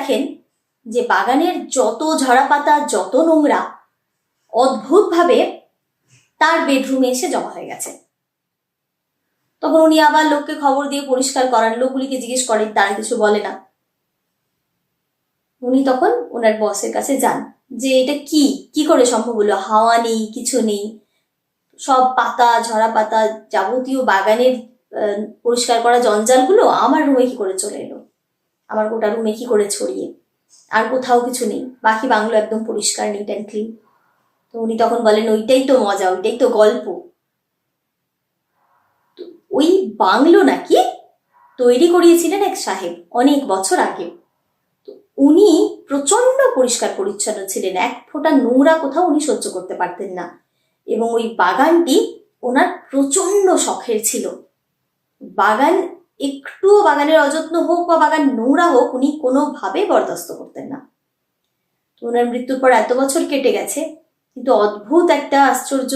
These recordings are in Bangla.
দেখেন যে বাগানের যত ঝরা পাতা, যত নোংরা অদ্ভুতভাবে তার বেডরুমে এসে জমা হয়ে গেছে। তখন উনি আবার লোককে খবর দিয়ে পরিষ্কার করান, লোকগুলিকে জিজ্ঞেস করেন, তারা কিছু বলে না। উনি তখন ওনার বসের কাছে যান যে এটা কি করে সম্ভব হলো, হাওয়া নেই, কিছু নেই, সব পাতা, ঝরা পাতা, যাবতীয় বাগানের পরিষ্কার করা জঞ্জালগুলো আমার রুমে কি করে চলে এলো, আমার গোটা রুমে কি করে ছড়িয়ে, আর কোথাও কিছু নেই, বাকি বাংলো একদম পরিষ্কার, নিট অ্যান্ড ক্লিন। তো উনি তখন বলেন ওইটাই তো মজা, ওইটাই তো গল্প। ওই বাংলো নাকি তৈরি করিয়েছিলেন এক সাহেব অনেক বছর আগে। তো উনি প্রচন্ড পরিষ্কার পরিচ্ছন্ন ছিলেন, এক ফোঁটা নোংরা কোথাও উনি সহ্য করতে পারতেন না, এবং ওই বাগানটি ওনার প্রচন্ড শখের ছিল। বাগান একটুও, বাগানের অযত্ন হোক বা বাগান নোংরা হোক, উনি কোনোভাবে বরদাস্ত করতেন না। তো ওনার মৃত্যুর পর এত বছর কেটে গেছে, কিন্তু অদ্ভুত একটা আশ্চর্য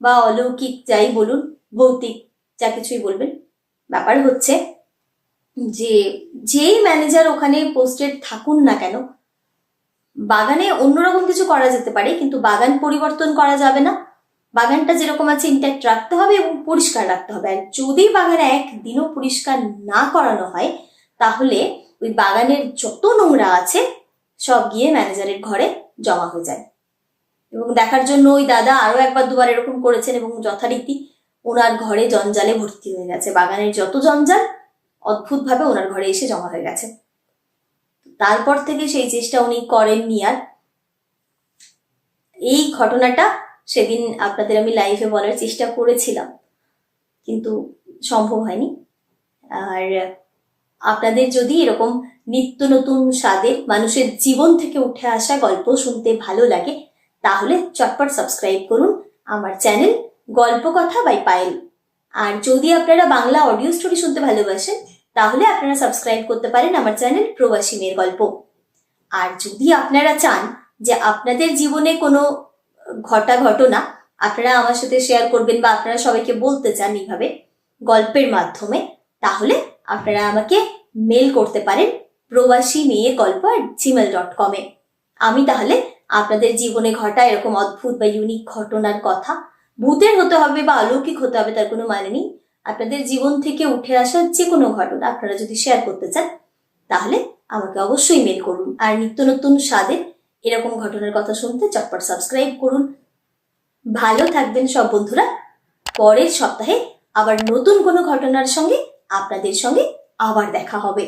বা অলৌকিক যাই বলুন, ভৌতিক যা কিছুই বলবেন, ব্যাপার হচ্ছে যে যেই ম্যানেজার ওখানে পোস্টেড থাকুন না কেন, বাগানে অন্যরকম কিছু করা যেতে পারে, কিন্তু বাগান পরিবর্তন করা যাবে না। বাগানটা যেরকম আছে ইনট্যাক্ট রাখতে হবে এবং পরিষ্কার রাখতে হবে। আর যদি বাগানে একদিনও পরিষ্কার না করানো হয়, তাহলে ওই বাগানের যত নোংরা আছে সব গিয়ে ম্যানেজারের ঘরে জমা হয়ে যায়। এবং দেখার জন্য ওই দাদা আরো একবার দুবার এরকম করেছেন, এবং যথারীতি ওনার ঘরে জঞ্জালে ভর্তি হয়ে গেছে। বাগানের যত জঞ্জাল অদ্ভুতভাবে ওনার ঘরে এসে জমা হয়ে গেছে। তারপর থেকে সেই চেষ্টা উনি করেননি আর। এই ঘটনাটা সেদিন আপনাদের আমি লাইভে বলার চেষ্টা করেছিলাম, কিন্তু সম্ভব হয়নি। আর আপনাদের যদি এরকম নিত্য নতুন স্বাদের মানুষের জীবন থেকে উঠে আসা গল্প শুনতে ভালো লাগে, তাহলে চটপট সাবস্ক্রাইব করুন আমার চ্যানেল গল্প কথা বাই পায়েল। আর যদি আপনারা বাংলা অডিও স্টোরি শুনতে ভালোবাসেন, তাহলে আপনারা সাবস্ক্রাইব করতে পারেন আমার চ্যানেল প্রবাসী মেয়ের গল্প। আর যদি আপনারা চান যে আপনাদের জীবনে কোনো ঘটনা আপনারা আমার সাথে শেয়ার করবেন, বা আপনারা সবাইকে বলতে চান এইভাবে গল্পের মাধ্যমে, তাহলে আপনারা আমাকে মেল করতে পারেন probashimeergolpo@gmail.com এ। আমি তাহলে আপনাদের জীবনে ঘটা এরকম অদ্ভুত বা ইউনিক ঘটনার কথা, ভূতের হতে হবে বা অলৌকিক হতে হবে তার কোনো মানে নেই, আপনাদের জীবন থেকে উঠে আসা যে কোনো ঘটনা আপনারা যদি শেয়ার করতে চান, তাহলে আমাকে অবশ্যই মেল করুন। আর নিত্য নতুন স্বাদের এরকম ঘটনার কথা শুনতে চটপট সাবস্ক্রাইব করুন। ভালো থাকবেন সব বন্ধুরা। পরের সপ্তাহে আবার নতুন কোনো ঘটনার সঙ্গে আপনাদের সঙ্গে আবার দেখা হবে।